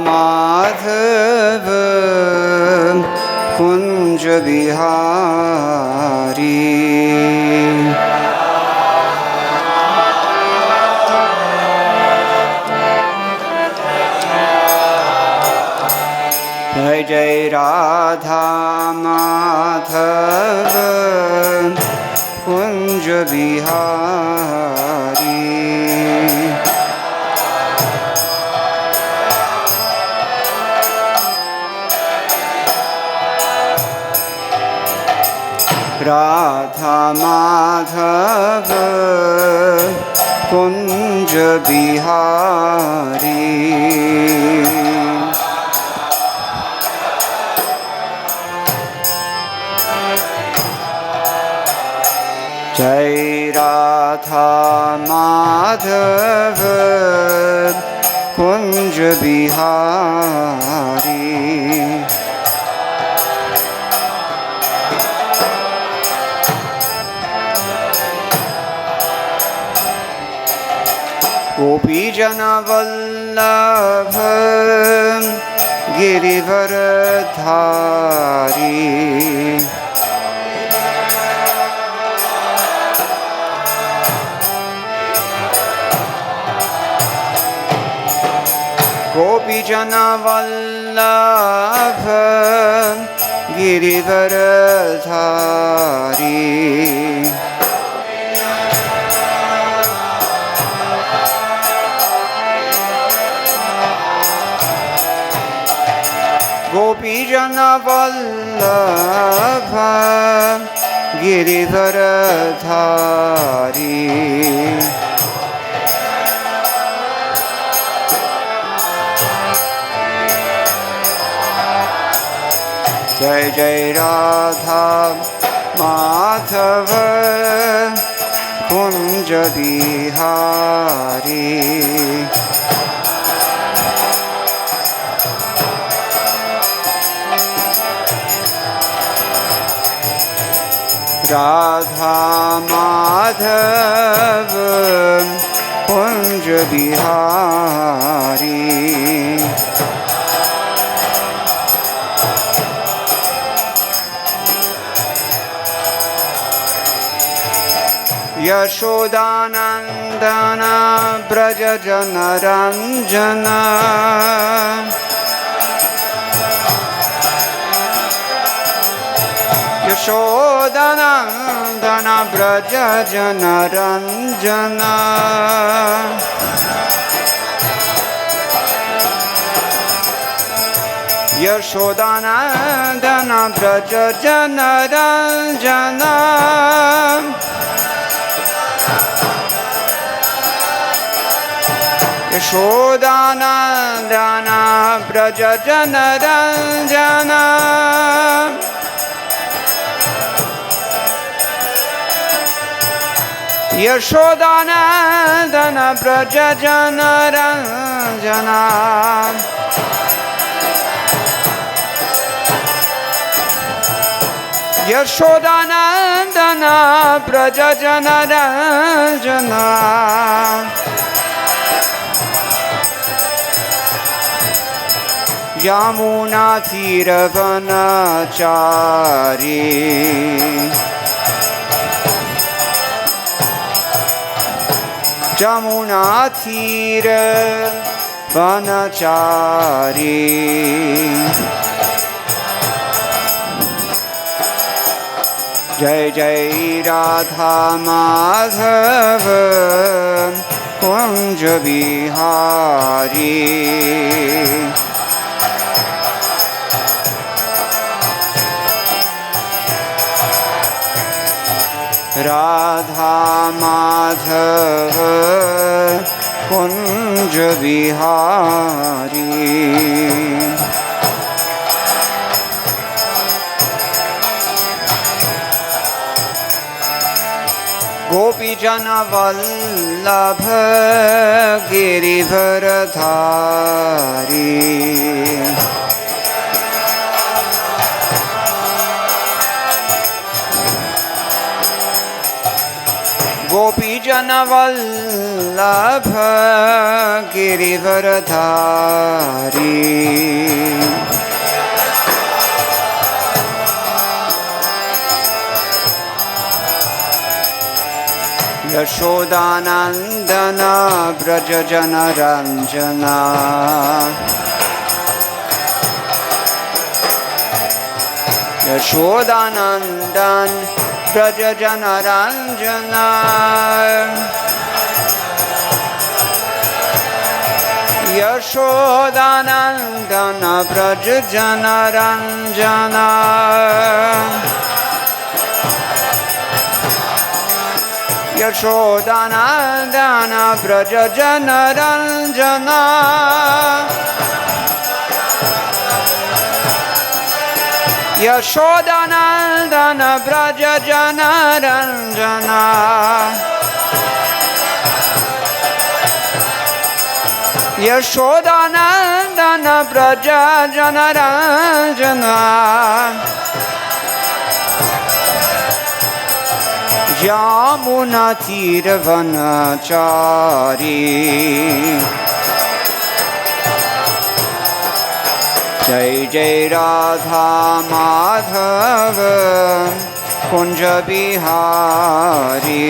माधव कुंज बिहारी। जय जय राधा माधव कुंज बिहारी। राधा माधव कुंज बिहारी। जय राधा माधव कुंज बिहारी। गोपीजन वल्लभ गिरिवरधारी। गोपीजन वल्लभ गिरिवरधारी। गोपीजन वल्लभ गिरिवरधारी। जय जय राधा माधव कुंज बिहारी। राधा माधव कुंज बिहारी। यशोदानंदन ब्रज जनरंजन। यशोदानंदन ब्रज जनरंजन। यशोदानंदन ब्रज जनरंजन। यशोदानंदन ब्रज जनरंजन। यशोदानंदन ब्रज जनरंजन। यशोदानंदन ब्रज जनरंजन। यमुना तीरवनचारी। यमुना तीरवनचारी। जय जय राधा माधव कुंज बिहारी। राधा माधव कुंज बिहारी। गोपीजन वल्लभ गिरिवरधारी। गोपीजन गोपीजनवल्लभ गिरिवरधारी यशोदानंदन व्रज जनरंजना यशोदानंदन व्रज जनरंजना यशोदानंदन व्रज जनरंजना यशोदानंदन व्रज जनरंजना यशोदानंदन व्रज जनरंजना यशोदानंदन व्रज जनरंजना यमुना तीर वनचारी जय जय राधा माधव कुंज बिहारी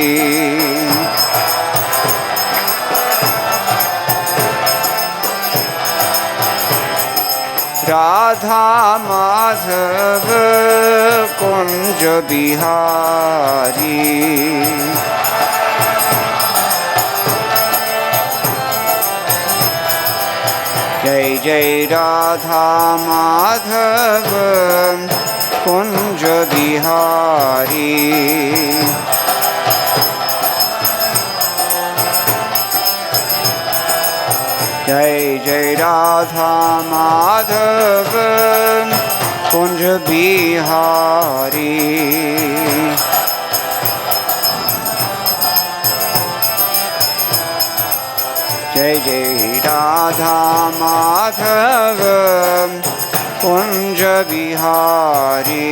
राधा माधव कुंज बिहारी जय जय राधा माधव कुंज बिहारी जय जय राधा माधव कुंज बिहारी जय जय राधा माधव कुंज बिहारी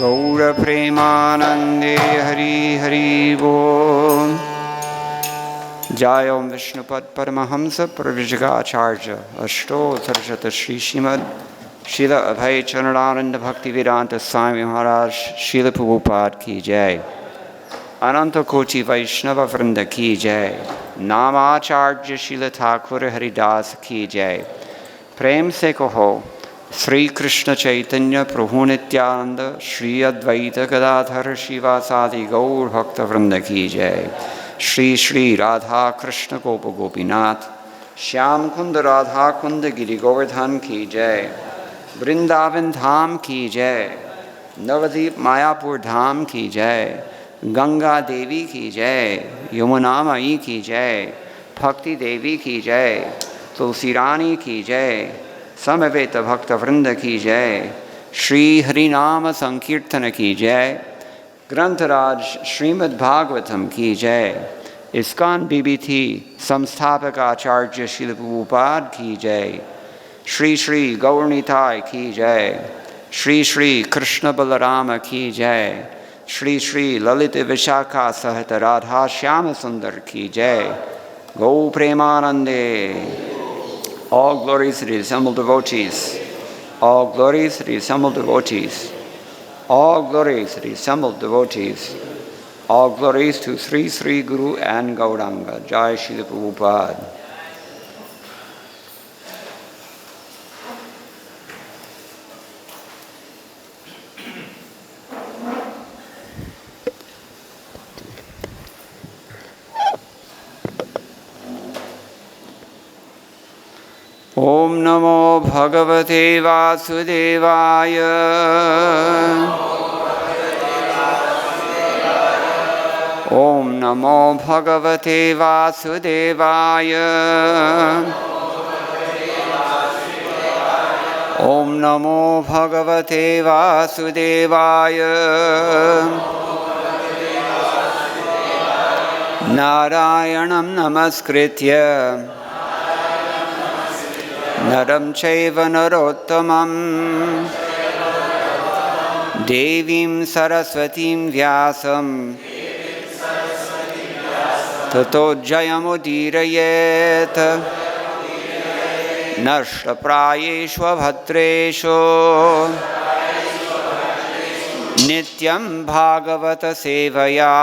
गौर प्रेमानंदे हरि हरि बोल। जय ओम विष्णुपद परमहंस प्रव्रजगाचार्य अष्टोत्तरशत श्री श्रीमद शील अभय चरणानंद भक्ति वेदांत स्वामी महाराज शील प्रभुपाद की जय। अनंत कोटि वैष्णव वृंद की जय। नामाचार्य शील ठाकुर हरिदास की जय। प्रेम से कहो श्री कृष्ण चैतन्य प्रभु नित्यानंद श्री अद्वैत गदाधर शिवासादि गौर भक्त वृंद की जय। श्री श्री राधा कृष्ण गोप गोपीनाथ श्याम कुंद राधा कुंद गिरि गोवर्धन की जय। वृंदावन धाम की जय। नवद्वीप मायापुर धाम की जय। गंगा देवी की जय। यमुना मई की जय। भक्ति देवी की जय। तुलसी रानी की जय। समवेत भक्त वृंद की जय। श्री हरिनाम संकीर्तन की जय। ग्रंथराज श्रीमद् भागवतम की जय। इस्कॉन बीबीथी संस्थापक आचार्य श्रील प्रभुपाद की जय। श्री श्री गौरनीताय की जय। श्री श्री कृष्ण बलराम की जय। श्री श्री ललित विशाखा सहित राधा श्याम सुंदर की जय। गौ प्रेमानंदे। All glories to the assembled devotees. All glories to the assembled devotees. All glories to the assembled devotees. All glories to Sri Sri Guru and Gauranga. Jai Srila Prabhupada. Om Namo Bhagavate Vasudevaya. Om Namo Bhagavate Vasudevaya. Om Namo Bhagavate Vasudevaya. Narayanam Namaskritya नरं चैव नरोत्तमं देवीं सरस्वतीं व्यासं ततो जयमुदीरयेत् नष्टप्रायेषु भद्रेषु नित्यं भागवत सेवया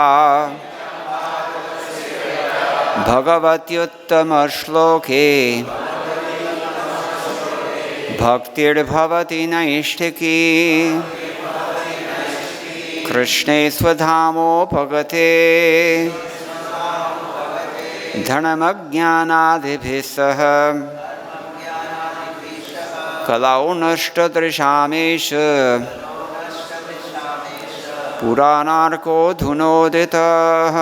भगवत्युत्तमश्लोके भक्तिर्भवति नैष्ठिकी कृष्णे स्वधामोपगते धनमज्ञानादिभिः सह कलौ नष्टदृशामेष पुराणार्को धुनोदितः.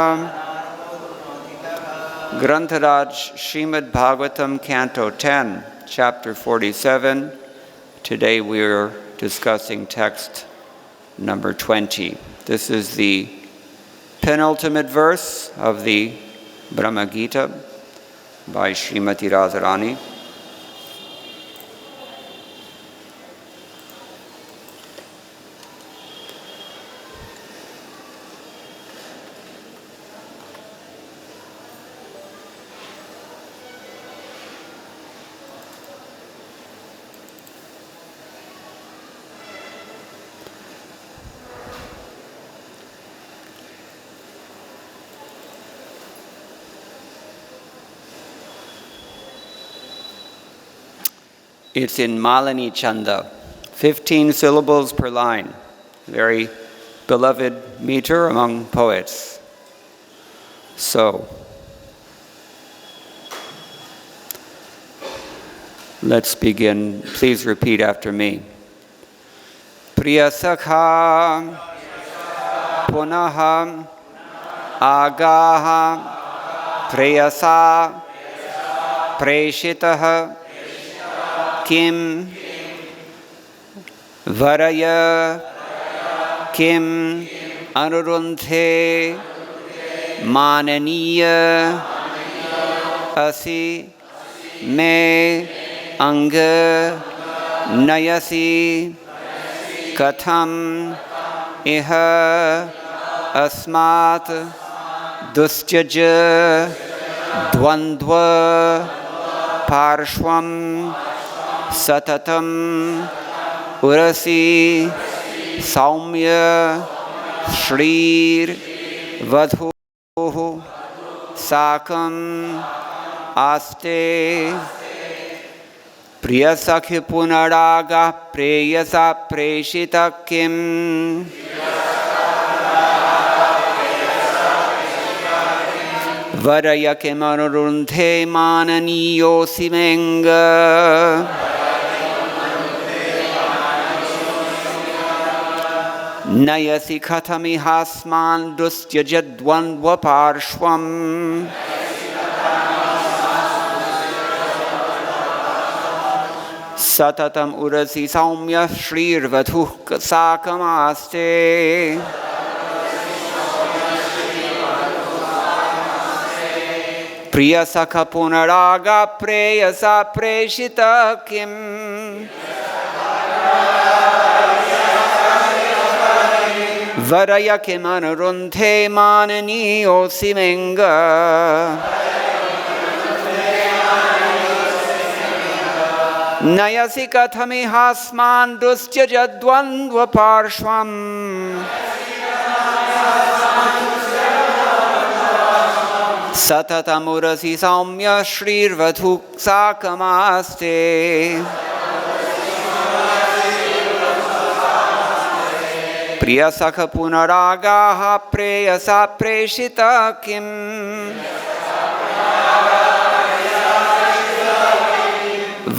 Grantaraj Srimad Bhagavatam Canto 10, Chapter 47. Today we are discussing text number 20. This is the penultimate verse of the Brahma Gita by Srimati Radharani. It's in Malini Chanda, 15 syllables per line. Very beloved meter among poets. So, let's begin. Please repeat after me. Priya-sakha, punaḥ, āgāḥ, preyasā, preṣitaḥ, kim varaya kim anurundhe mānanīyo asi me aṅga nayasi katham ihāsmān dustyaja-dvandva-pārśvaṁ satatam urasi saumya śrīr vadhūḥ sākam āste priya-sakha punar āgāḥ preyasā preṣitaḥ kim varaya kim anurundhe mānanīyo nayasi katham ihāsmān dustyaja-dvandva-pārśvaṁ satatam urasi saumya śrīr vadhūḥ sākam āste priya-sakha punar āgāḥ preyasā preṣitaḥ kim varaya kim anurundhe mānanīyo nayasi katham ihāsmān dustyaja-dvandva-pārśvaṁ satatam urasi saumya śrīr vadhūḥ sākam āste priya-sakha punar āgāḥ preyasā preṣitaḥ kim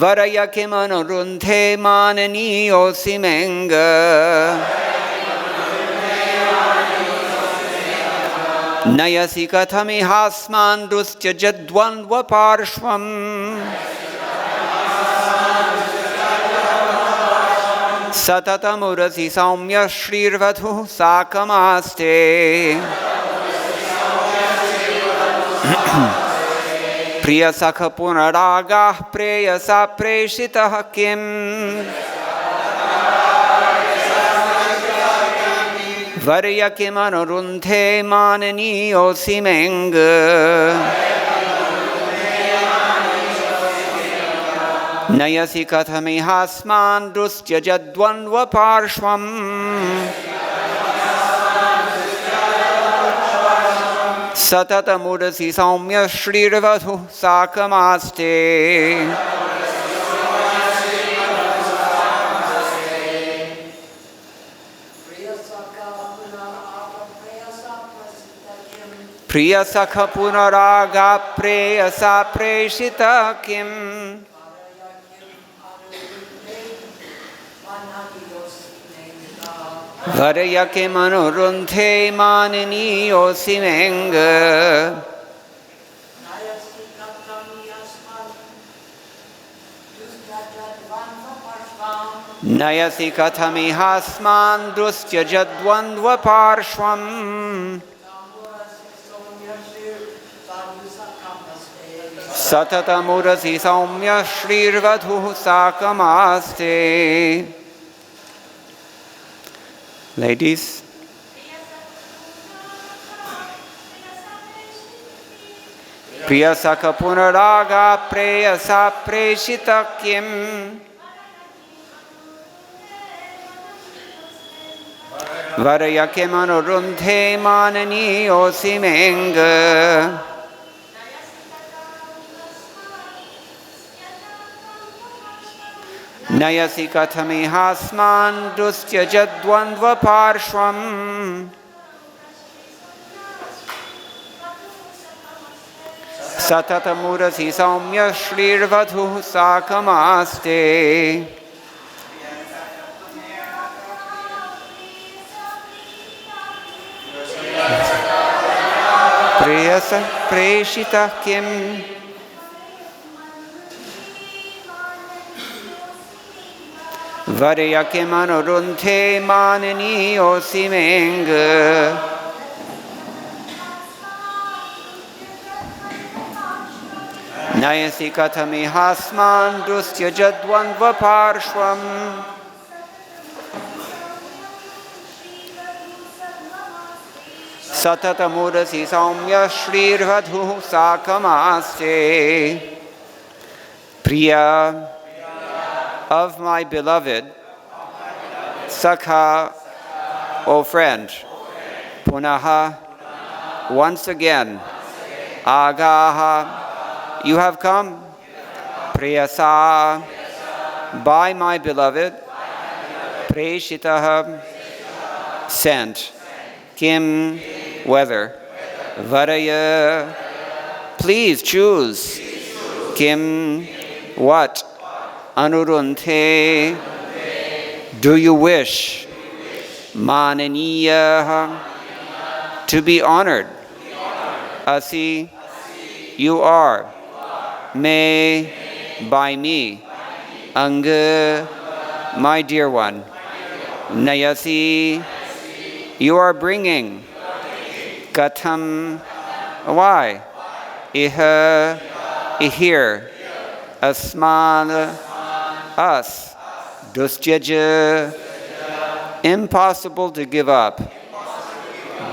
varaya kim anurundhe mānanīyo nayasi katham ihāsmān dustyaja-dvandva-pārśvaṁ satatam urasi saumya śrīr vadhūḥ sākam āste priya-sakha punar āgāḥ preyasā preṣitaḥ kim varaya kim anurundhe mānanīyo nayasi katham ihāsmān dustyaja-dvandva-pārśvaṁ satatam urasi saumya śrīr vadhūḥ sākam āste. priya-sakha punar āgāḥ preyasā preṣitaḥ. varaya kim anurundhe mānanīyo nayasi katham ihāsmān dustyaja-dvandva-pārśvaṁ satatam urasi saumya śrīr vadhūḥ sākam āste. Ladies, priya-sakha punar āgāḥ preyasā preṣitaḥ. varaya kim anurundhe mānanīyo nayasi katham ihāsmān dustyaja-dvandva-pārśvaṁ satatam urasi saumya śrīr vadhūḥ sākam āste. preṣitaḥ preṣitaḥ. varaya kim anurundhe mānanīyo nayasi katham ihāsmān dustyaja-dvandva-pārśvaṁ satatam urasi saumya śrīr vadhūḥ sākam āste. Priya of my beloved, Sakha, O friend, punaḥ, once again, āgāḥ, you have come, preyasā, by my beloved, preṣitaḥ, sent, kim, whether, varaya, please choose, kim, what, anurundhe, do you wish, mānanīyaḥ, to be honored, asi, you are, me, by me, aṅga, my dear one, nayasi, you are bringing, katham, why, here, asmān, us, dustyaja, impossible to give up,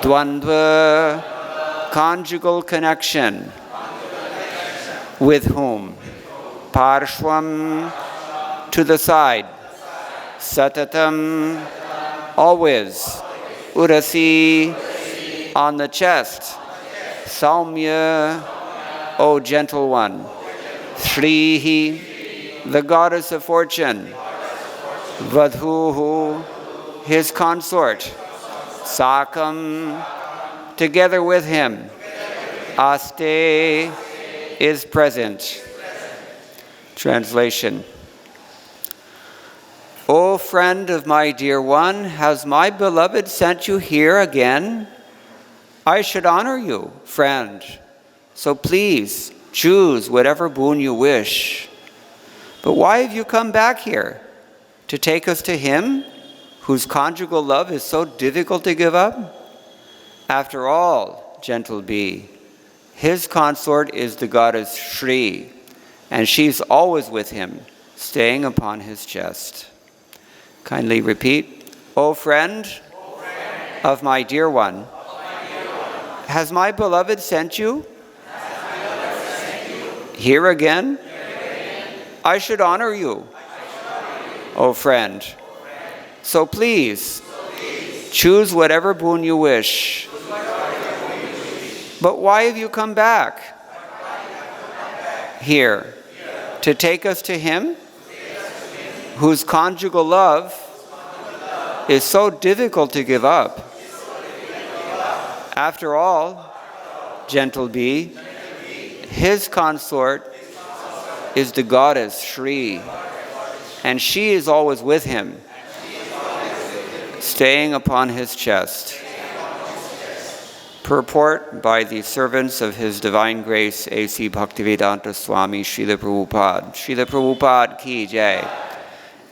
dvandva, conjugal connection, with whom, pārśvaṁ, to the side, satatam, always, urasi, on the chest, saumya, O gentle one, śrīr, the goddess of fortune, vadhūḥ, his consort, sākam, together with him, āste, is present. Translation. O friend of my dear one, has my beloved sent you here again? I should honor you, friend. So please, choose whatever boon you wish. But why have you come back here? To take us to him, whose conjugal love is so difficult to give up? After all, gentle bee, His consort is the goddess Śrīr, and she's always with him, staying upon his chest. Kindly repeat, O friend of my dear one, has my beloved sent you? Here again? I should honor you, O friend. So please, choose whatever boon you wish. But why have you come back here? To take us to him whose conjugal love is so difficult to give up. After all, gentle bee, his consort is the goddess Śrīr, and she is always with him, staying upon his chest. Purport by the servants of His Divine Grace, A.C. Bhaktivedanta Swami Srila Prabhupada. Srila Prabhupada ki jai.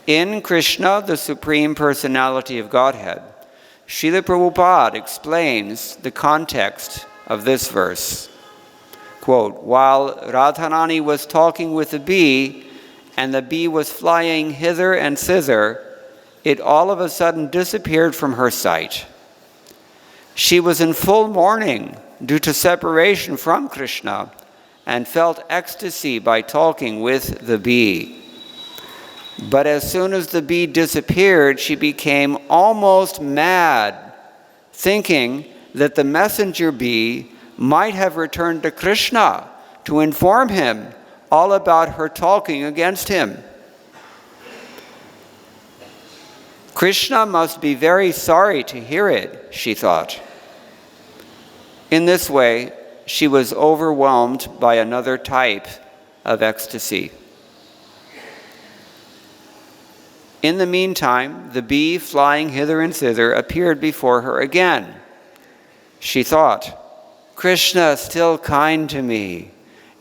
In Krishna, the Supreme Personality of Godhead, Srila Prabhupada explains the context of this verse. Quote, while Radharani was talking with the bee, and the bee was flying hither and thither, it all of a sudden disappeared from her sight. She was in full mourning due to separation from Krishna and felt ecstasy by talking with the bee. But as soon as the bee disappeared, she became almost mad, thinking that the messenger bee might have returned to Krishna to inform him all about her talking against him. Krishna must be very sorry to hear it, she thought. In this way, she was overwhelmed by another type of ecstasy. In the meantime, the bee flying hither and thither appeared before her again. She thought, Krishna is still kind to me.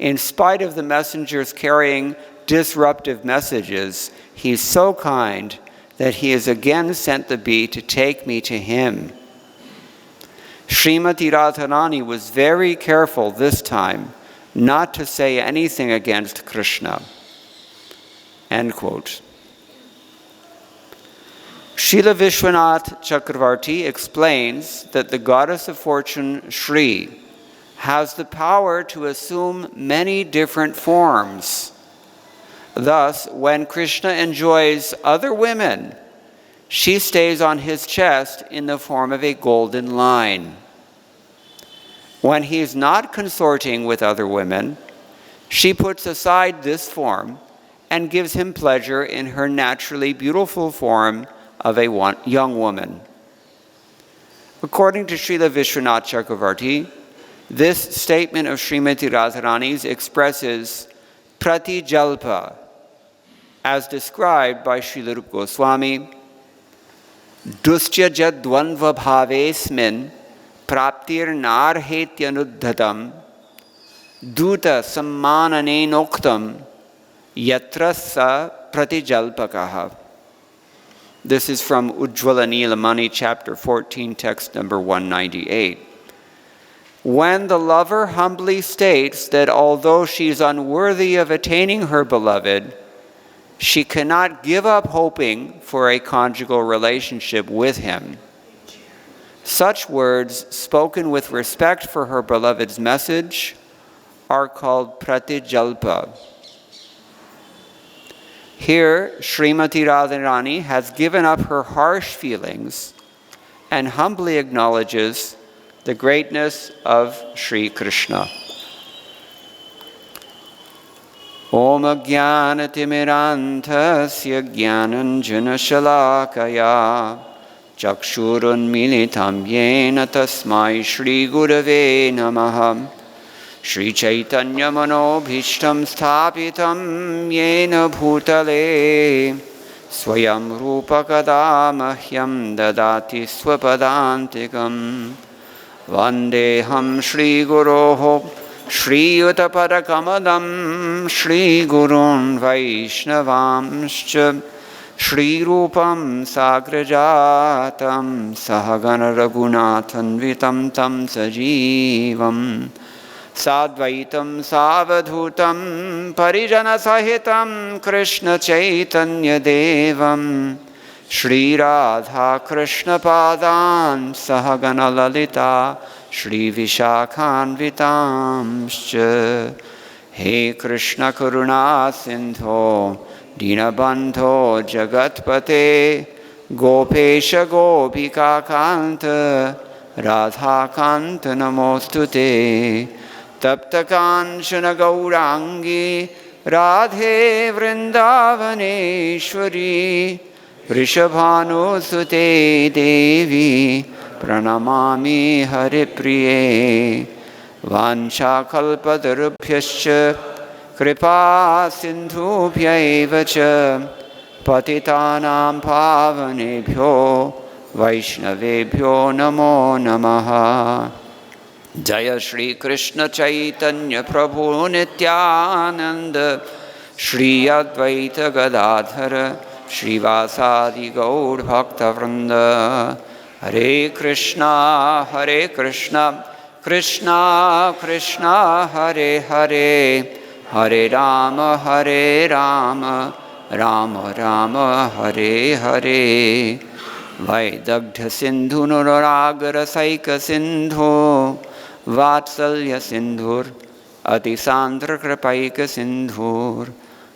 In spite of the messengers carrying disruptive messages, he's so kind that he has again sent the bee to take me to him. Srimati Radharani was very careful this time not to say anything against Krishna. End quote. Srila Vishwanath Chakravarti explains that the goddess of fortune, Śrīr, has the power to assume many different forms. Thus, when Krishna enjoys other women, she stays on his chest in the form of a golden line. When he is not consorting with other women, she puts aside this form and gives him pleasure in her naturally beautiful form of a young woman. According to Srila Vishwanath Chakravarti, this statement of Srimati Radharani's expresses pratijalpa, as described by Srila Rupa Goswami, dustyaja-dvandva-pārśvaṁ praptir-narhetyanudhatam duta sammananenoktam yatra sa pratijalpakaha. This is from Ujjvala Nilamani, chapter 14, text number 198. When the lover humbly states that although she is unworthy of attaining her beloved, she cannot give up hoping for a conjugal relationship with him. Such words, spoken with respect for her beloved's message, are called pratijalpa. Here, Srimati Radharani has given up her harsh feelings and humbly acknowledges the greatness of Sri Krishna. Om Ajnanatimirandhasya Jnananjana Shalakaya Chakshurunmilitam Yena Tasmai Shri Gurave Namaha Shri Chaitanya Manobhishtam Sthapitam Yena Bhutale Swayam Rupa Kada Mahyam Dadati Swapadantikam Vandeham Shri Guroho Shri Utapadakamadam Shri Gurun Vaishnavamscha Shri Rupam Sagrajatam Sahagana Raghunathan Vitam Tam Sajivam Sadvaitam savadhutam parijana sahitam Krishna Chaitanya Devam Shri Radha Krishna Padan Sahagana Lalita Shri Vishakhanvitamscha. He Krishna Karuna Sindho Dinabandho Jagatpate Gopesha Gopika Kanta Radha Kanta Namostute Tapta Kanchana Gaurangi Radhe Vrindavaneshwari Vrishabhanusute Devi Pranamami Haripriye Vanchakalpatarubhyascha Kripa Sindhubhya cha Patitanam Pavanebhyo Vaishnavebhyo Namo Namaha. Jaya Shri Krishna Chaitanya Prabhu Nityananda Shri Advaita Gadadhara Shri Vasadi Gaur Bhakta Vrinda. Hare Krishna Krishna Krishna Hare Hare Hare Rama Rama Rama Hare Hare. Vaidagdha Sindhu Nuragara Saika Sindhu Vatsalya Sindhur Atisandra Kripaika Sindhur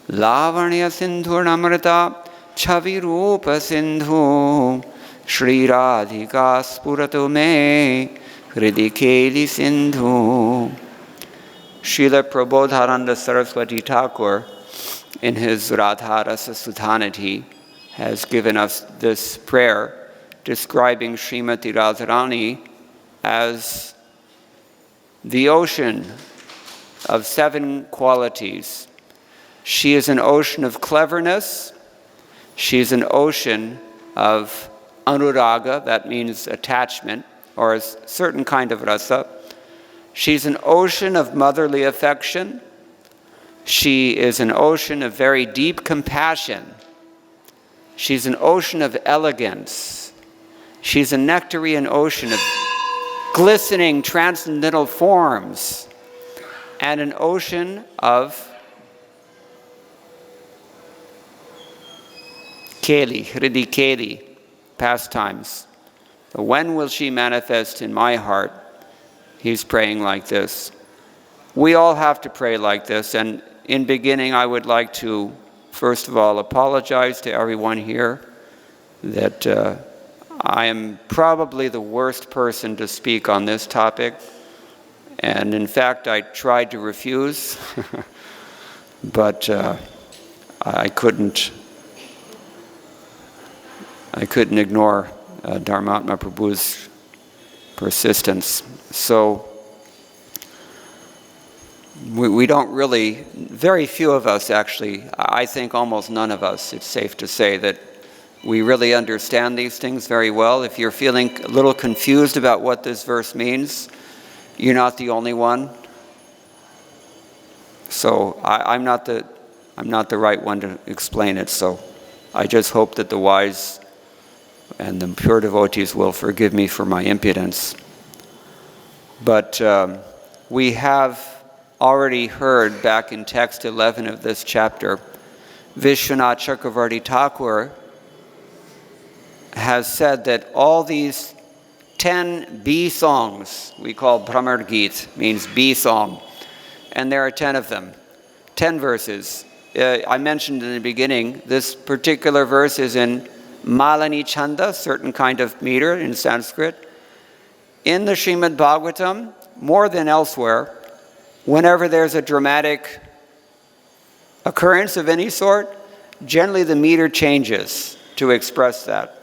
Lavanya Sindhur Namrata Chavi Rupa Sindhu Shri Radhika Spuratu Me Hridi Keli Sindhu. Srila Prabodhananda Saraswati Thakur, in his Radharasa Sudhanidhi, has given us this prayer describing Srimati Radharani as the ocean of 7 qualities. She is an ocean of cleverness. She is an ocean of anuraga, that means attachment, or a certain kind of rasa. She's an ocean of motherly affection. She is an ocean of very deep compassion. She's an ocean of elegance. She's a nectarian ocean of glistening transcendental forms, and an ocean of keli, hridi keli, pastimes. When will she manifest in my heart? He's praying like this. We all have to pray like this, and in beginning I would like to first of all apologize to everyone here that I am probably the worst person to speak on this topic, and in fact I tried to refuse but I couldn't ignore Dharmatma Prabhu's persistence. So we don't really, very few of us actually, I think almost none of us, it's safe to say that we really understand these things very well. If you're feeling a little confused about what this verse means, you're not the only one. So I'm not the right one to explain it, so I just hope that the wise and the pure devotees will forgive me for my impudence. But we have already heard back in text 11 of this chapter, Vishwanath Chakravarti Thakur has said that all these 10 B songs, we call Brahmar Geet, means B song, and there are 10 of them, 10 verses. I mentioned in the beginning, this particular verse is in Malani Chanda, certain kind of meter in Sanskrit. In the Srimad Bhagavatam, more than elsewhere, whenever there's a dramatic occurrence of any sort, generally the meter changes to express that.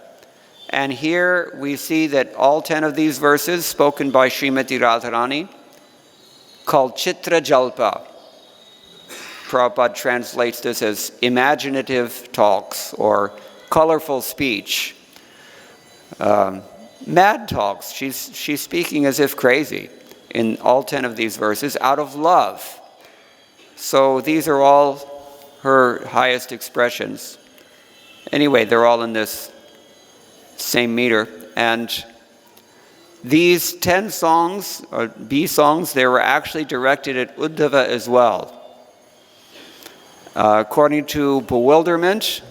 And here we see that all 10 of these verses spoken by Srimati Radharani, called Chitra Jalpa. Prabhupada translates this as imaginative talks or colorful speech. Mad talks. She's speaking as if crazy in all 10 of these verses out of love. So these are all her highest expressions. Anyway, they're all in this same meter. And These 10 songs, or B songs, they were actually directed at Uddhava as well. According to bewilderment,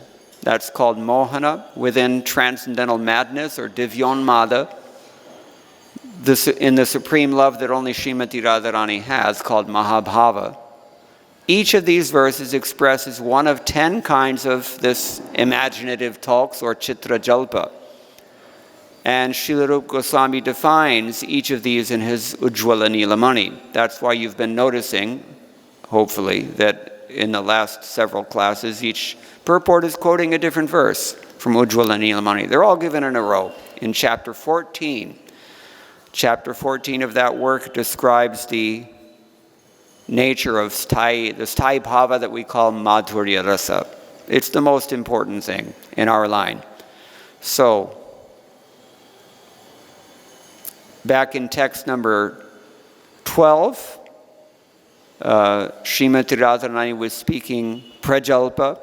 that's called mohana, within transcendental madness or divyonmada, in the supreme love that only Srimati Radharani has, called Mahabhava. Each of these verses expresses one of 10 kinds of this imaginative talks or chitra jalpa. And Srila Rupa Goswami defines each of these in his Ujjvala Nilamani. That's why you've been noticing, hopefully, that in the last several classes, each purport is quoting a different verse from Ujjvala Nilamani. They're all given in a row. In chapter 14, chapter 14 of that work describes the nature of the sthāyi bhava that we call madhurya rasa. It's the most important thing in our line. So, back in text number 12, Srimati Radharani was speaking prajalpa.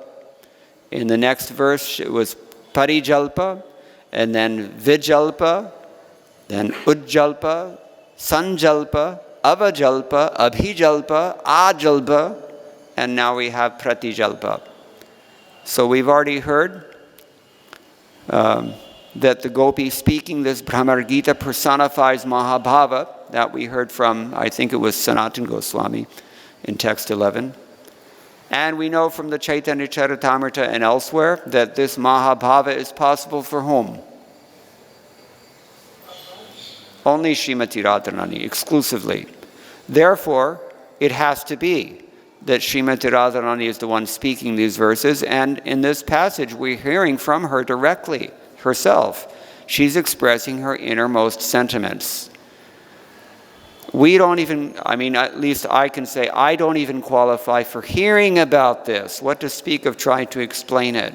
In the next verse, it was parijalpa, and then vijalpa, then ujjalpa, sanjalpa, avajalpa, abhijalpa, ajalpa, and now we have pratijalpa. So we've already heard that the gopi speaking this Brahmar Gita personifies Mahabhava, that we heard from, I think it was Sanatana Goswami in text 11. And we know from the Chaitanya Charitamrita and elsewhere that this Mahabhava is possible for whom? Only Srimati Radharani, exclusively. Therefore, it has to be that Srimati Radharani is the one speaking these verses, and in this passage we're hearing from her directly, herself. She's expressing her innermost sentiments. We don't even, at least I can say, I don't even qualify for hearing about this. What to speak of trying to explain it?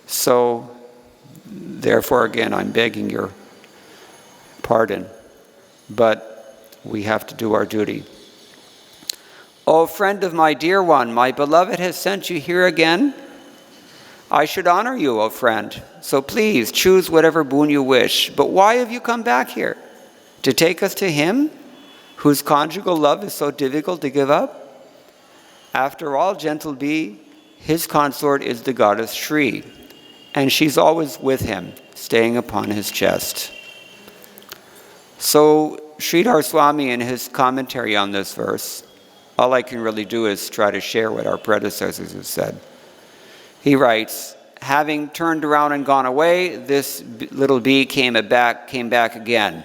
So, therefore, again, I'm begging your pardon. But we have to do our duty. O friend of my dear one, my beloved has sent you here again. I should honor you, O friend. So please, choose whatever boon you wish. But why have you come back here? To take us to him, whose conjugal love is so difficult to give up? After all, gentle bee, his consort is the goddess Śrīr, and she's always with him, staying upon his chest. So, Sridhar Swami, in his commentary on this verse, all I can really do is try to share what our predecessors have said. He writes, having turned around and gone away, this little bee came back again.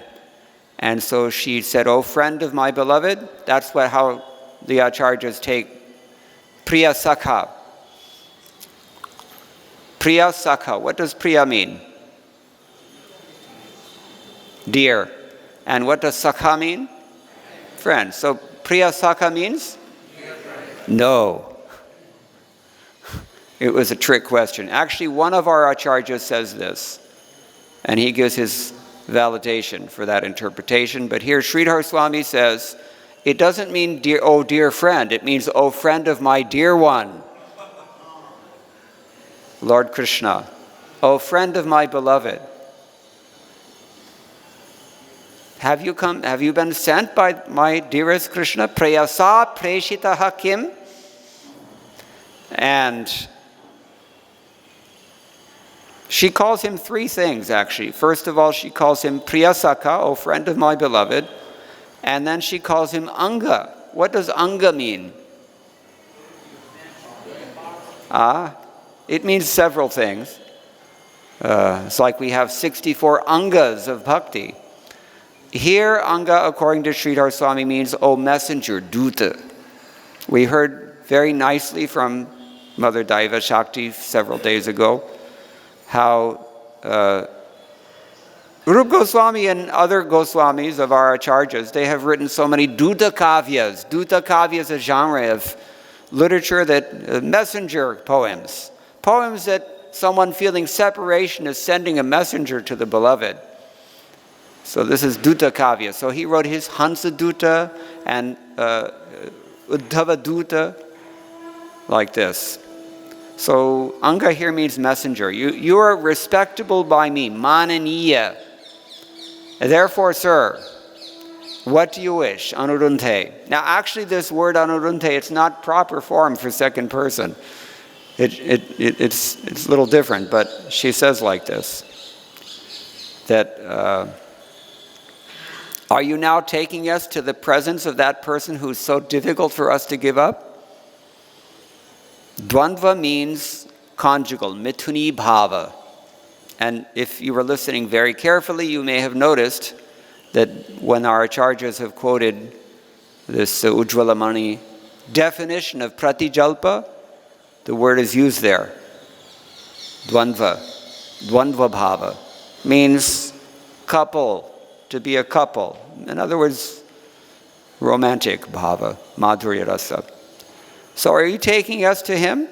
And so she said, O friend of my beloved, that's how the acharyas take priya-sakha. Priya-sakha, what does priya mean? Dear. And what does sakha mean? Friend. So priya-sakha means? No. It was a trick question. Actually, one of our acharyas says this, and he gives his validation for that interpretation. But here Sridhar Swami says, it doesn't mean dear, oh dear friend, it means oh friend of my dear one, Lord Krishna. Oh friend of my beloved. Have you been sent by my dearest Krishna? Preyasā preṣitaḥ kim? And she calls him three things, actually. First of all, she calls him priya-sakha, O friend of my beloved. And then she calls him aṅga. What does aṅga mean? It means several things. It's like we have 64 angas of bhakti. Here, aṅga, according to Sridhar Swami, means, O messenger, dutta. We heard very nicely from Mother Daiva Shakti several days ago how Rupa Goswami and other Goswamis of our acharyas, they have written so many dutta kavyas. Dutta kavya is a genre of literature that, messenger poems. Poems that someone feeling separation is sending a messenger to the beloved. So this is dutta kavya. So he wrote his Hansa Dutta and Uddhava Dutta like this. So aṅga here means messenger. You are respectable by me, mānanīyaḥ. Therefore, sir, what do you wish? Anurundhe. Now, actually, this word anurundhe, it's not proper form for second person. It's a little different, but she says like this, that, are you now taking us to the presence of that person who's so difficult for us to give up? Dvandva means conjugal, mithuni bhava. And if you were listening very carefully, you may have noticed that when our acharyas have quoted this Ujjvalamani definition of pratijalpa, the word is used there. Dvandva, dvandva bhava, means couple, to be a couple. In other words, romantic bhava, madhurya rasa. So are you taking us to him?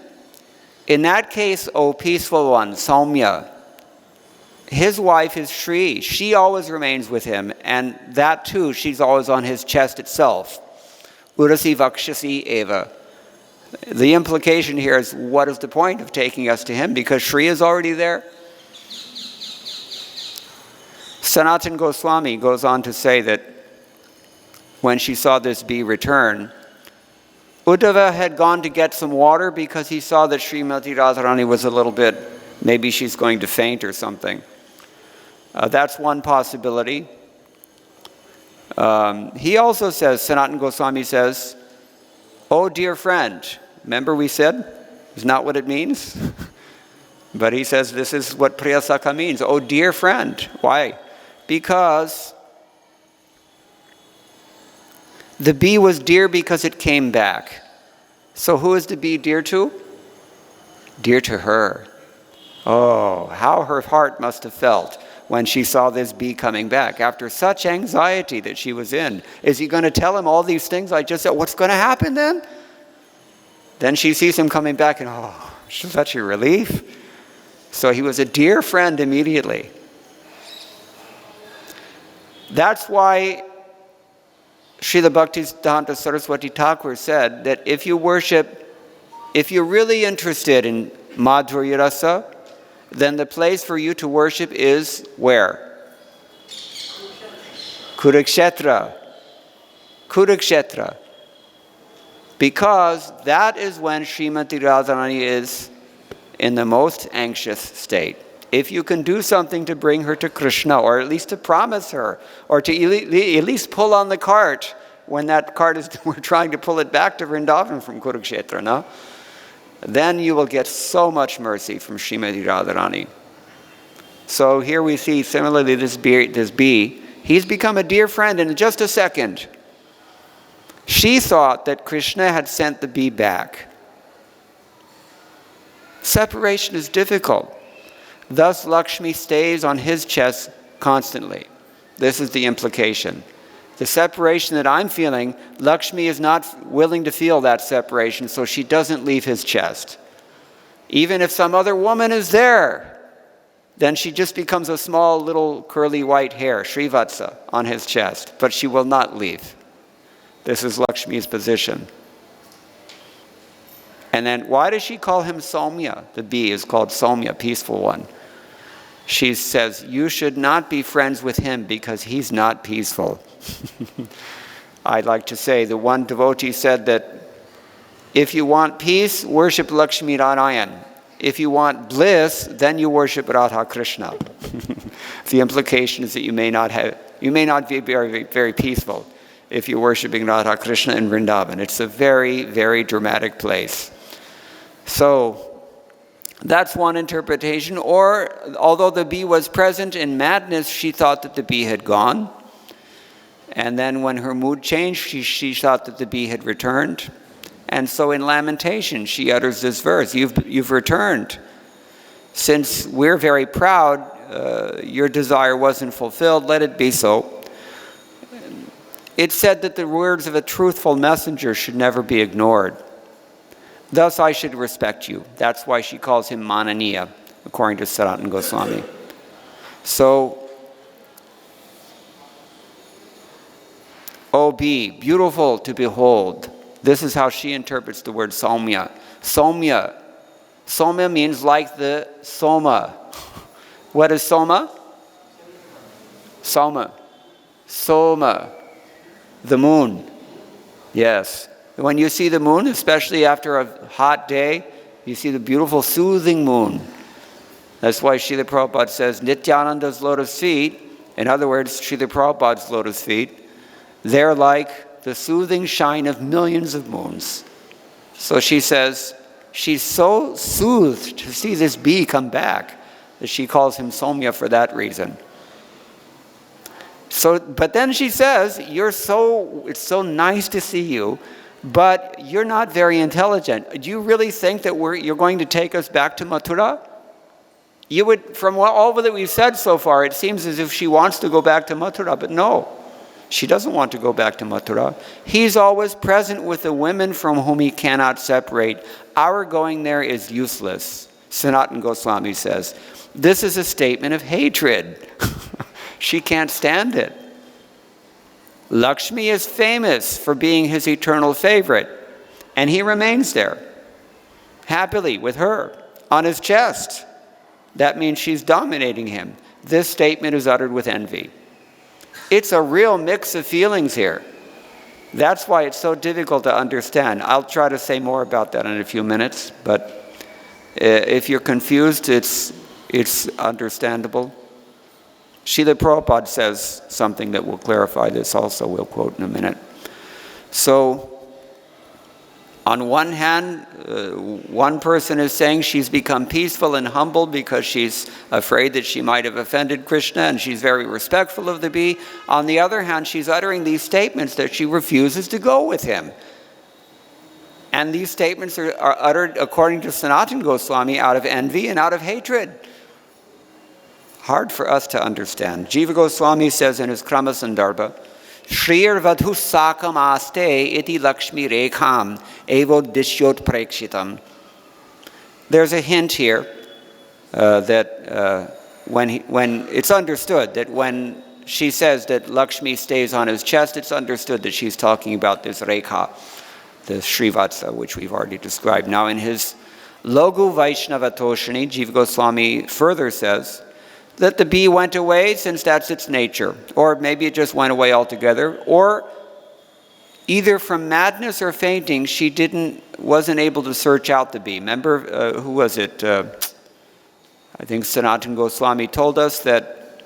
In that case, O peaceful one, saumya, his wife is Śrīr. She always remains with him, and that too, she's always on his chest itself. Urasi vakshasi eva. The implication here is, what is the point of taking us to him? Because Śrīr is already there. Sanatana Goswami goes on to say that when she saw this bee return, Uddhava had gone to get some water because he saw that Srimati Radharani was a little bit, maybe she's going to faint or something. That's one possibility. He also says, Sanatana Goswami says, oh dear friend, remember we said, is not what it means? But he says this is what priya-sakha means, oh dear friend. Why? Because the bee was dear because it came back. So who is the bee dear to? Dear to her. Oh, how her heart must have felt when she saw this bee coming back after such anxiety that she was in. Is he going to tell him all these things I just said? What's going to happen then? Then she sees him coming back and, oh, such a relief. So he was a dear friend immediately. That's why Srila Bhaktisiddhanta Saraswati Thakur said that if you worship, if you're really interested in madhurya rasa, then the place for you to worship is where? Kurukshetra. Kurukshetra. Because that is when Srimati Radharani is in the most anxious state. If you can do something to bring her to Krishna, or at least to promise her, or to at least pull on the cart when that cart is, we're trying to pull it back to Vrindavan from Kurukshetra, no? Then you will get so much mercy from Srimati Radharani. So here we see similarly this bee, he's become a dear friend in just a second. She thought that Krishna had sent the bee back. Separation is difficult. Thus Lakshmi stays on his chest constantly. This is the implication. The separation that I'm feeling, Lakshmi is not willing to feel that separation, so she doesn't leave his chest. Even if some other woman is there, then she just becomes a small little curly white hair, Srivatsa, on his chest, but she will not leave. This is Lakshmi's position. And then why does she call him Saumya? The bee is called Saumya, peaceful one. She says, you should not be friends with him because he's not peaceful. I'd like to say the one devotee said that if you want peace, worship Lakshmi Narayan. If you want bliss, then you worship Radha Krishna. The implication is that you may not be very, very peaceful if you're worshiping Radha Krishna in Vrindavan. It's a very, very dramatic place. So that's one interpretation. Or, although the bee was present in madness, she thought that the bee had gone. And then when her mood changed, she thought that the bee had returned. And so in lamentation, she utters this verse, you've returned. Since we're very proud, your desire wasn't fulfilled, let it be so. It's said that the words of a truthful messenger should never be ignored. Thus I should respect you. That's why she calls him mānanīyaḥ, according to Sanatana Goswami. So, O bee, beautiful to behold. This is how she interprets the word saumya. Saumya. Saumya means like the soma. What is soma? Soma. Soma, the moon. Yes. When you see the moon, especially after a hot day, you see the beautiful soothing moon. That's why Srila Prabhupada says Nityananda's lotus feet, in other words, Srila Prabhupada's lotus feet, they're like the soothing shine of millions of moons. So she says she's so soothed to see this bee come back that she calls him Saumya for that reason. So, but then she says, it's so nice to see you, but you're not very intelligent. Do you really think that you're going to take us back to Mathura? You would, from all that we've said so far, it seems as if she wants to go back to Mathura, but no, she doesn't want to go back to Mathura. He's always present with the women from whom he cannot separate. Our going there is useless, Sanatana Goswami says. This is a statement of hatred. She can't stand it. Lakshmi is famous for being his eternal favorite, and he remains there, happily with her, on his chest. That means she's dominating him. This statement is uttered with envy. It's a real mix of feelings here. That's why it's so difficult to understand. I'll try to say more about that in a few minutes, but if you're confused, it's understandable. Srila Prabhupada says something that will clarify this also, we'll quote in a minute. So, on one hand, one person is saying she's become peaceful and humble because she's afraid that she might have offended Krishna, and she's very respectful of the bee. On the other hand, she's uttering these statements that she refuses to go with him. And these statements are uttered, according to Sanatana Goswami, out of envy and out of hatred. Hard for us to understand. Jiva Goswami says in his Krama Sandarbha, śrīr vadhūḥ sākam āste iti lakshmi rekham evo dishyot preṣitaḥ. There's a hint here that when it's understood that when she says that Lakshmi stays on his chest, it's understood that she's talking about this rekha, the Srivatsa, which we've already described. Now in his Logu Vaishnava Toshani, Jiva Goswami further says that the bee went away since that's its nature, or maybe it just went away altogether, or either from madness or fainting, she wasn't able to search out the bee. Remember, who was it? I think Sanatana Goswami told us that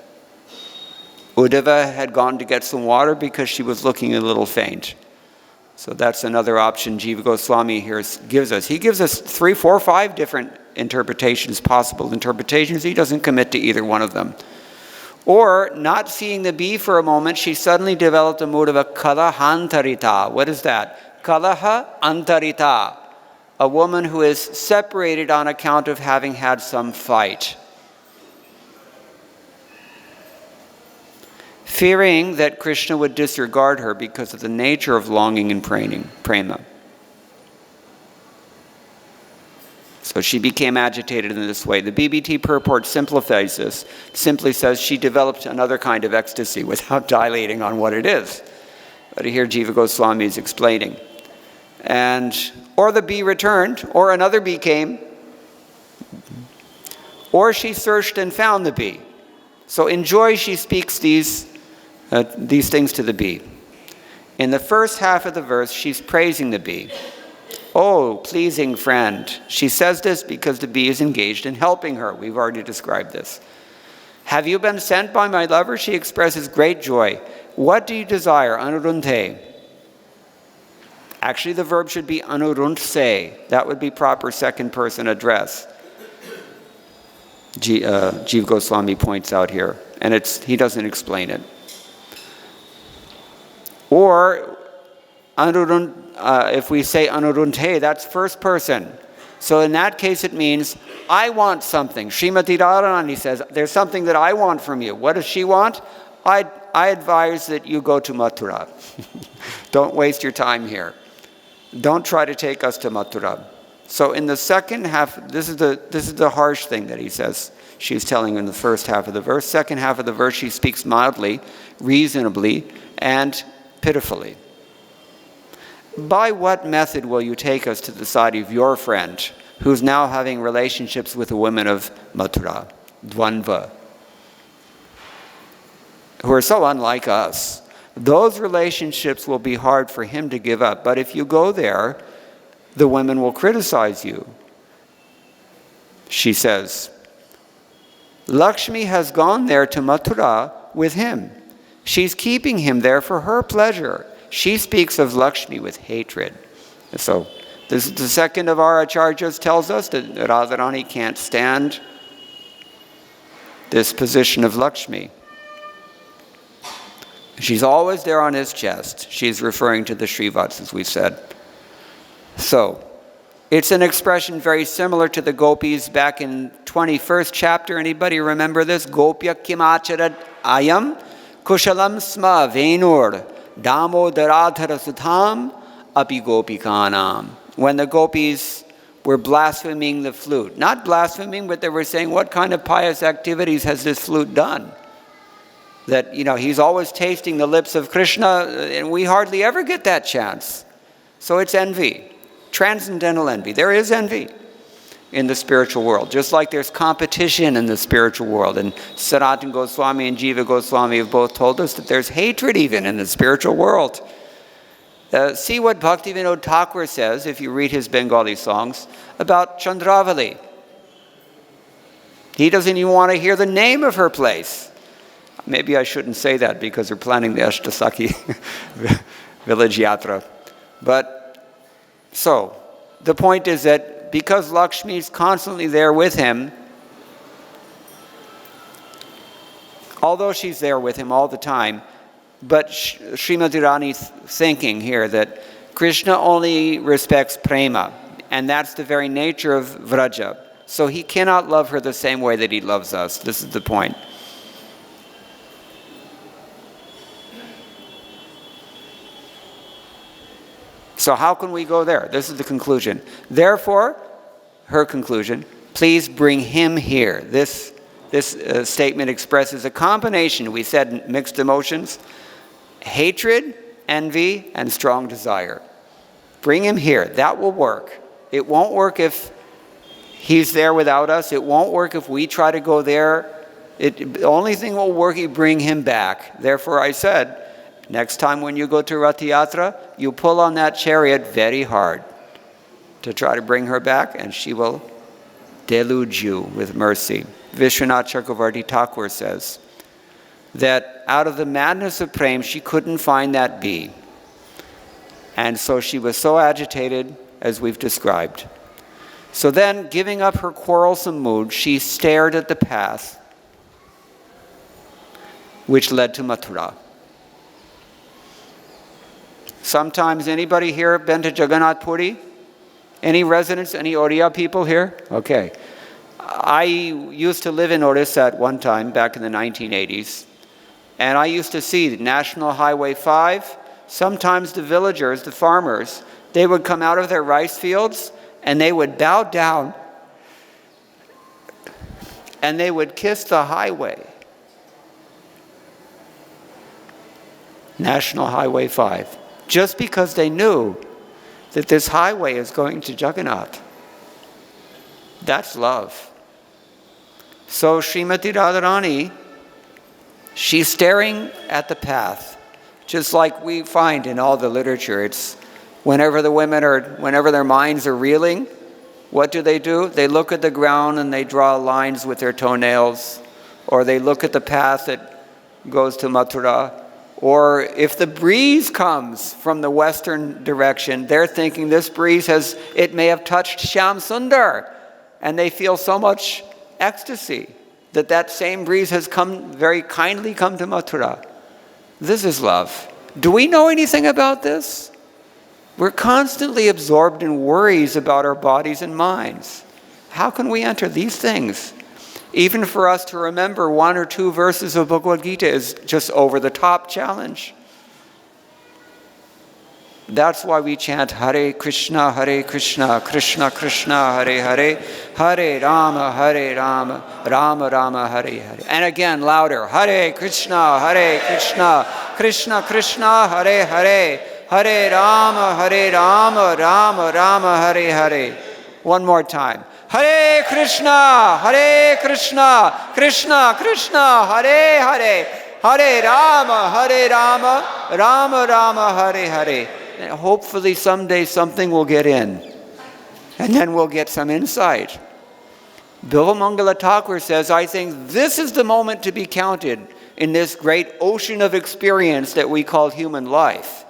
Uddhava had gone to get some water because she was looking a little faint. So that's another option Jiva Goswami here gives us. He gives us 3, 4, 5 different interpretations, possible interpretations. He doesn't commit to either one of them. Or, not seeing the bee for a moment, she suddenly developed a mood of a kalahantarita. What is that? Kalaha antarita. A woman who is separated on account of having had some fight. Fearing that Krishna would disregard her because of the nature of longing and prema. So she became agitated in this way. The BBT purport simplifies this. It simply says she developed another kind of ecstasy without dilating on what it is. But here Jiva Goswami is explaining. Or the bee returned, or another bee came, or she searched and found the bee. So in joy she speaks these things to the bee. In the first half of the verse, she's praising the bee. Oh, pleasing friend. She says this because the bee is engaged in helping her. We've already described this. Have you been sent by my lover? She expresses great joy. What do you desire? Anurundhe. Actually, the verb should be anurundhe. That would be proper second person address. Jiva Goswami points out here. And he doesn't explain it. Or, if we say anurundhe, that's first person. So in that case it means, I want something. Srimati Radharani says, there's something that I want from you. What does she want? I advise that you go to Mathura. Don't waste your time here. Don't try to take us to Mathura. So in the second half, this is the harsh thing that he says. She's telling in the first half of the verse. Second half of the verse, she speaks mildly, reasonably, and pitifully. By what method will you take us to the side of your friend, who's now having relationships with the women of Mathura, Dvandva? who are so unlike us, those relationships will be hard for him to give up. But if you go there, the women will criticize you. She says, Lakshmi has gone there to Mathura with him. She's keeping him there for her pleasure. She speaks of Lakshmi with hatred. So this is the second of our acharyas tells us that Radharani can't stand this position of Lakshmi. She's always there on his chest. She's referring to the Shrivats, as we've said. So, it's an expression very similar to the gopis back in 21st chapter. Anybody remember this? Gopya kimacharad ayam kushalam sma venur damodaradhara sutham api gopikanam. When the gopis were blaspheming the flute. Not blaspheming, but they were saying, what kind of pious activities has this flute done? That, he's always tasting the lips of Krishna, and we hardly ever get that chance. So it's envy, transcendental envy. There is envy in the spiritual world, just like there's competition in the spiritual world. And Sanatana Goswami and Jiva Goswami have both told us that there's hatred even in the spiritual world. See what Bhaktivinoda Thakur says, if you read his Bengali songs, about Chandravali. He doesn't even want to hear the name of her place. Maybe I shouldn't say that because they're planning the Ashtasakhi village yatra. But, so, the point is that because Lakshmi is constantly there with him, although she's there with him all the time, but Srimati Rani's thinking here that Krishna only respects prema, and that's the very nature of Vraja. So he cannot love her the same way that he loves us. This is the point. So how can we go there? This is the conclusion. Therefore, her conclusion, please bring him here. This statement expresses a combination, we said mixed emotions, hatred, envy, and strong desire. Bring him here. That will work. It won't work if he's there without us. It won't work if we try to go there. The only thing will work, you bring him back. Therefore, I said, next time when you go to Rath Yatra, you pull on that chariot very hard to try to bring her back, and she will deluge you with mercy. Vishwanath Chakravarti Thakur says that out of the madness of prem, she couldn't find that bee. And so she was so agitated, as we've described. So then, giving up her quarrelsome mood, she stared at the path which led to Mathura. Sometimes, anybody here been to Jagannath Puri? Any residents, any Oriya people here? Okay. I used to live in Orissa at one time, back in the 1980s, and I used to see National Highway 5. Sometimes the villagers, the farmers, they would come out of their rice fields and they would bow down and they would kiss the highway. National Highway 5. Just because they knew that this highway is going to Jagannath. That's love. So Srimati Radharani, she's staring at the path, just like we find in all the literature. It's whenever their minds are reeling, what do? They look at the ground and they draw lines with their toenails, or they look at the path that goes to Mathura. Or if the breeze comes from the western direction, they're thinking this breeze it may have touched Shyam Sundar. And they feel so much ecstasy that same breeze has very kindly come to Mathura. This is love. Do we know anything about this? We're constantly absorbed in worries about our bodies and minds. How can we enter these things? Even for us to remember one or two verses of Bhagavad Gita is just over-the-top challenge. That's why we chant Hare Krishna, Krishna Krishna, Hare Hare, Hare Rama, Rama Rama, Hare Hare. And again, louder, Hare Krishna, Krishna Krishna, Hare Hare, Hare Rama, Rama Rama, Hare Hare. One more time. Hare Krishna, Krishna Krishna, Hare Hare, Hare Rama, Rama Rama, Hare Hare. And hopefully someday something will get in. And then we'll get some insight. Bilvamangala Thakur says, I think this is the moment to be counted in this great ocean of experience that we call human life.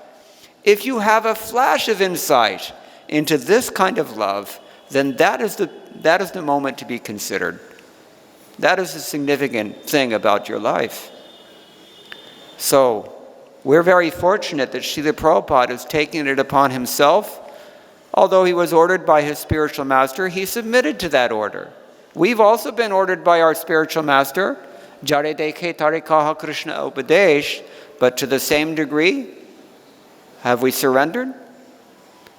If you have a flash of insight into this kind of love, then that is the moment to be considered. That is a significant thing about your life. So, we're very fortunate that Srila Prabhupada is taking it upon himself. Although he was ordered by his spiritual master, he submitted to that order. We've also been ordered by our spiritual master, Jare Dekhe Tarikaha Krishna Upadesh, but to the same degree, have we surrendered?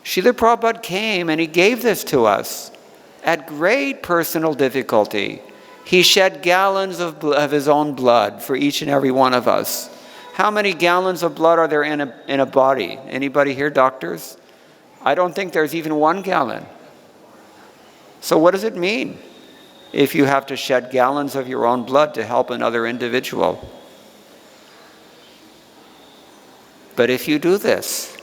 Srila Prabhupada came and he gave this to us at great personal difficulty. He shed gallons of his own blood for each and every one of us. How many gallons of blood are there in a body? Anybody here, doctors? I don't think there's even 1 gallon. So what does it mean if you have to shed gallons of your own blood to help another individual? But if you do this,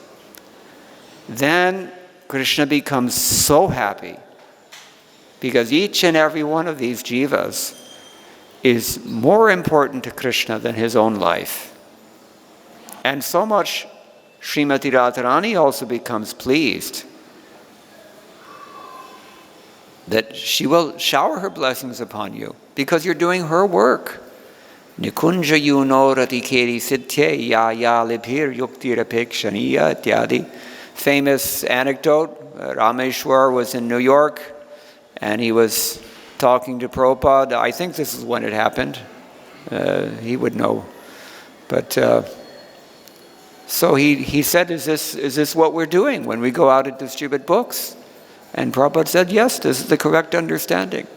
then Krishna becomes so happy, because each and every one of these jivas is more important to Krishna than his own life. And so much Srimati Radharani also becomes pleased that she will shower her blessings upon you because you're doing her work. Nikunja yuno ratikeri sitye ya ya libhir yuktirapekshaniya ityadi. Famous anecdote, Rameshwar was in New York and he was talking to Prabhupada. I think this is when it happened. He would know. But so he said, is this what we're doing when we go out and distribute books? And Prabhupada said, yes, this is the correct understanding.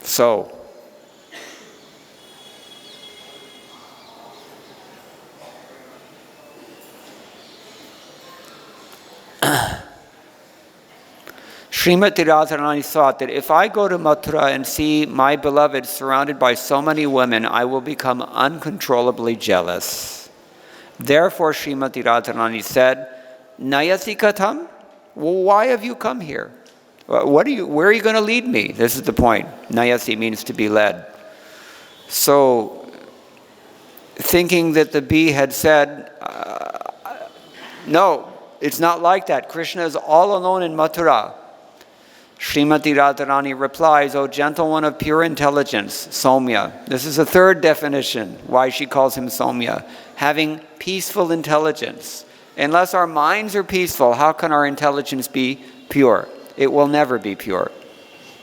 So, Srimati Radharani thought that if I go to Mathura and see my beloved surrounded by so many women, I will become uncontrollably jealous. Therefore, Srimati Radharani said, Nayasi katham? Well, why have you come here? Where are you going to lead me? This is the point. Nayasi means to be led. So, thinking that the bee had said, no, it's not like that. Krishna is all alone in Mathura. Srimati Radharani replies, O gentle one of pure intelligence, saumya. This is a third definition, why she calls him saumya. Having peaceful intelligence. Unless our minds are peaceful, how can our intelligence be pure? It will never be pure.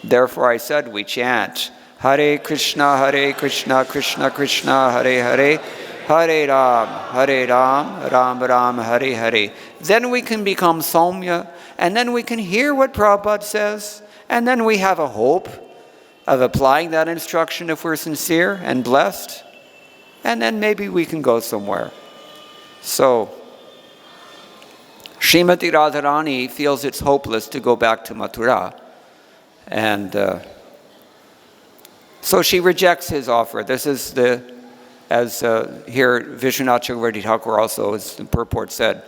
Therefore I said, we chant, Hare Krishna, Krishna Krishna, Hare Hare, Hare Ram, Ram Ram, Hare Hare. Then we can become saumya, and then we can hear what Prabhupada says, and then we have a hope of applying that instruction if we're sincere and blessed, and then maybe we can go somewhere. So, Srimati Radharani feels it's hopeless to go back to Mathura, and so she rejects his offer. This is as here Vishwanath Chakravarti Thakur also, as the purport said,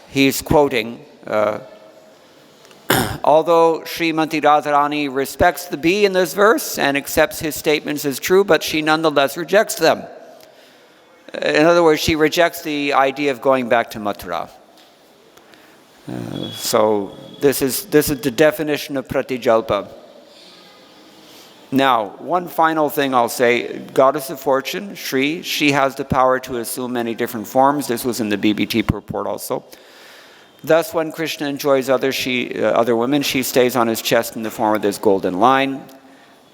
he's quoting, although Srimati Radharani respects the bee in this verse and accepts his statements as true, but she nonetheless rejects them. In other words, she rejects the idea of going back to Mathura. So this is the definition of pratijalpa. Now, one final thing I'll say, Goddess of Fortune, Śrīr, she has the power to assume many different forms. This was in the BBT purport also. Thus, when Krishna enjoys other women, she stays on his chest in the form of this golden line.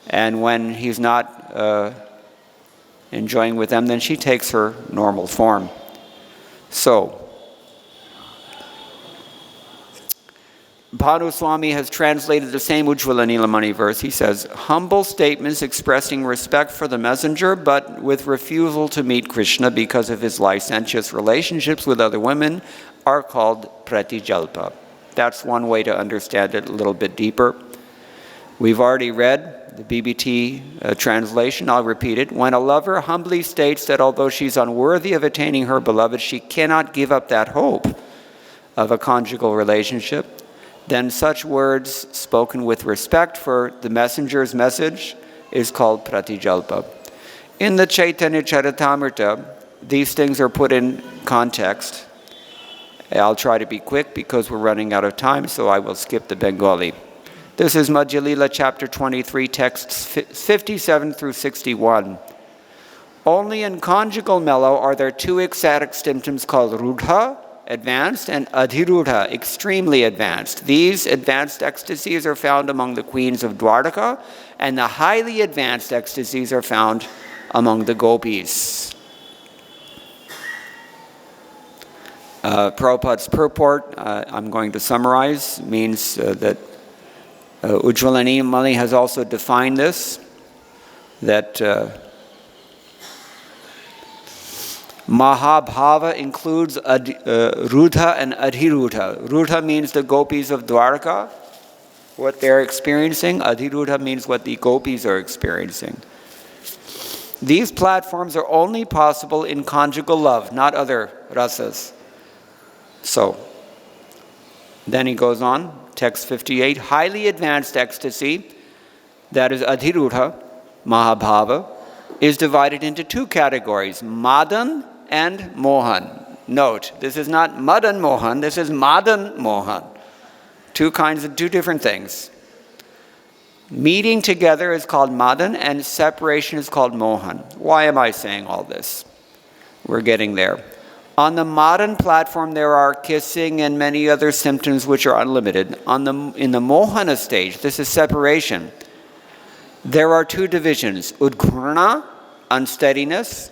And when he's not enjoying with them, then she takes her normal form. So, Bhanu Swami has translated the same Ujjvala Nilamani verse. He says, humble statements expressing respect for the messenger, but with refusal to meet Krishna because of his licentious relationships with other women, are called pratijalpa. That's one way to understand it a little bit deeper. We've already read the BBT translation. I'll repeat it. When a lover humbly states that although she's unworthy of attaining her beloved, she cannot give up that hope of a conjugal relationship, then such words spoken with respect for the messenger's message is called pratijalpa. In the Chaitanya Charitamrita, these things are put in context. I'll try to be quick because we're running out of time, so I will skip the Bengali. This is Madhya Lila chapter 23, texts 57 through 61. Only in conjugal mellow are there two ecstatic symptoms called rudha, advanced, and adhirudha, extremely advanced. These advanced ecstasies are found among the queens of Dwarka, and the highly advanced ecstasies are found among the gopis. Prabhupada's purport, I'm going to summarize, means that Ujjwala Mali has also defined this, that Mahabhava includes Rudha and Adhirudha. Rudha means the gopis of Dwarka, what they're experiencing. Adhirudha means what the gopis are experiencing. These platforms are only possible in conjugal love, not other rasas. So, then he goes on, text 58, highly advanced ecstasy, that is Adhirudha, Mahabhava, is divided into two categories, Madan and Mohan. Note, this is not Madan Mohan, this is Madan Mohan. Two different things. Meeting together is called Madan and separation is called Mohan. Why am I saying all this? We're getting there. On the Madan platform, there are kissing and many other symptoms which are unlimited. In the Mohana stage, this is separation. There are two divisions, Udghurna, unsteadiness,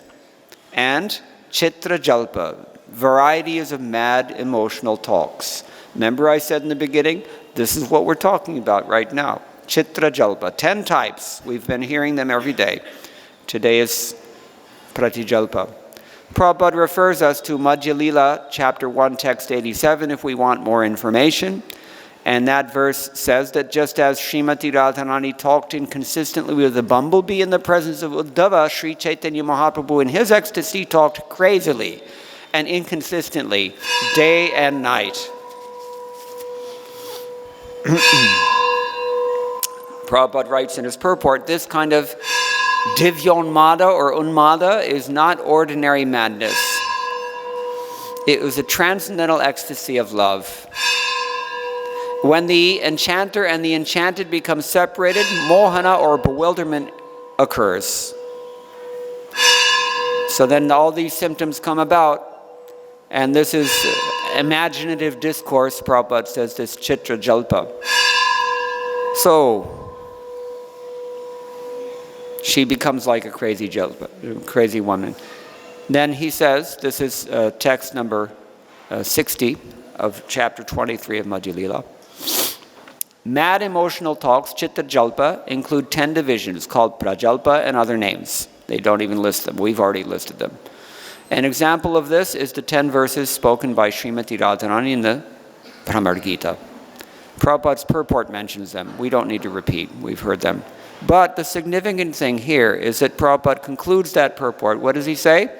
and Chitra Jalpa, varieties of mad emotional talks. Remember I said in the beginning, this is what we're talking about right now. Chitra Jalpa, 10 types. We've been hearing them every day. Today is Pratijalpa. Prabhupada refers us to Madhya Lila, chapter 1, text 87, if we want more information. And that verse says that just as Srimati Radharani talked inconsistently with the bumblebee in the presence of Uddhava, Sri Chaitanya Mahaprabhu in his ecstasy talked crazily and inconsistently, day and night. Prabhupada writes in his purport, this kind of Divyonmada or Unmada is not ordinary madness. It was a transcendental ecstasy of love. When the enchanter and the enchanted become separated, mohana or bewilderment occurs. So then all these symptoms come about, and this is imaginative discourse, Prabhupada says, this chitra jalpa. So, she becomes like a crazy woman. Then he says, this is text number 60 of chapter 23 of Madhya Lila. Mad emotional talks, chitta jalpa, include 10 divisions called prajalpa and other names. They don't even list them. We've already listed them. An example of this is the 10 verses spoken by Srimati Radharani in the Brahmar Gita. Prabhupada's purport mentions them. We don't need to repeat. We've heard them. But the significant thing here is that Prabhupada concludes that purport. What does he say?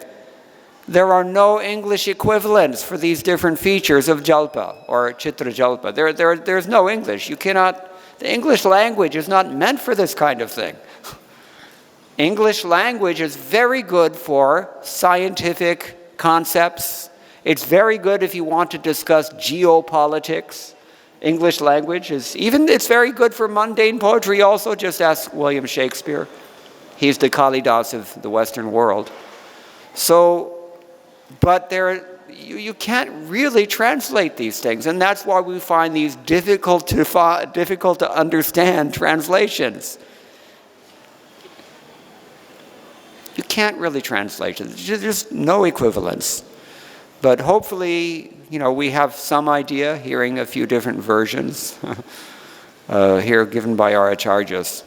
There are no English equivalents for these different features of jalpa or chitra jalpa. There's no English. You cannot, the English language is not meant for this kind of thing. English language is very good for scientific concepts. It's very good if you want to discuss geopolitics. English language is, it's very good for mundane poetry also. Just ask William Shakespeare. He's the Kalidas of the Western world. So, but you can't really translate these things, and that's why we find these difficult to understand translations. You can't really translate it. There's no equivalence. But hopefully, we have some idea, hearing a few different versions here given by our acharyas.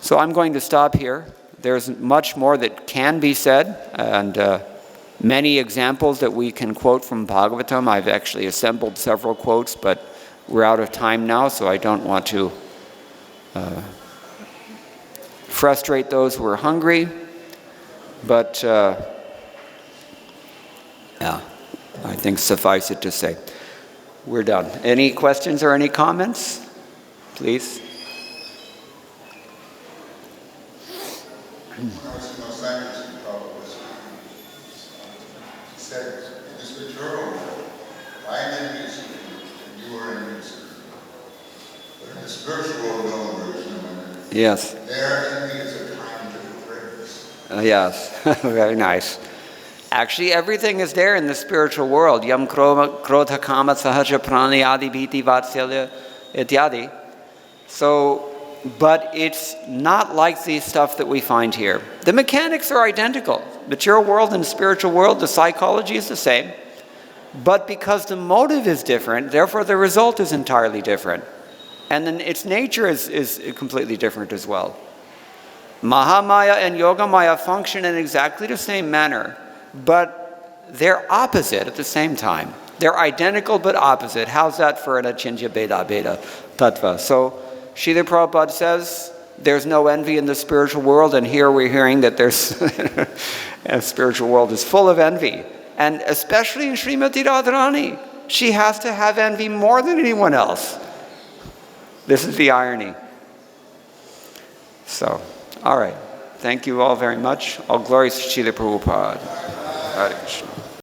So I'm going to stop here. There's much more that can be said, and many examples that we can quote from Bhagavatam. I've actually assembled several quotes, but we're out of time now, so I don't want to frustrate those who are hungry. But yeah, I think suffice it to say, we're done. Any questions or any comments? Please. Yes. Their envy is a kind of praise. Yes, very nice. Actually, everything is there in the spiritual world. Yam krodha kama sahaja prana adi bhiti vatsalya ityadi. So, but it's not like the stuff that we find here. The mechanics are identical. Material world and spiritual world, the psychology is the same. But because the motive is different, therefore the result is entirely different. And then its nature is completely different as well. Mahamaya and Yogamaya function in exactly the same manner, but they're opposite at the same time. They're identical but opposite. How's that for an achintya bheda bheda tattva? So Srila Prabhupada says there's no envy in the spiritual world, and here we're hearing that there's the spiritual world is full of envy. And especially in Srimati Radharani, she has to have envy more than anyone else. This is the irony. So, all right. Thank you all very much. All glories to Srila Prabhupada. Hare Krishna.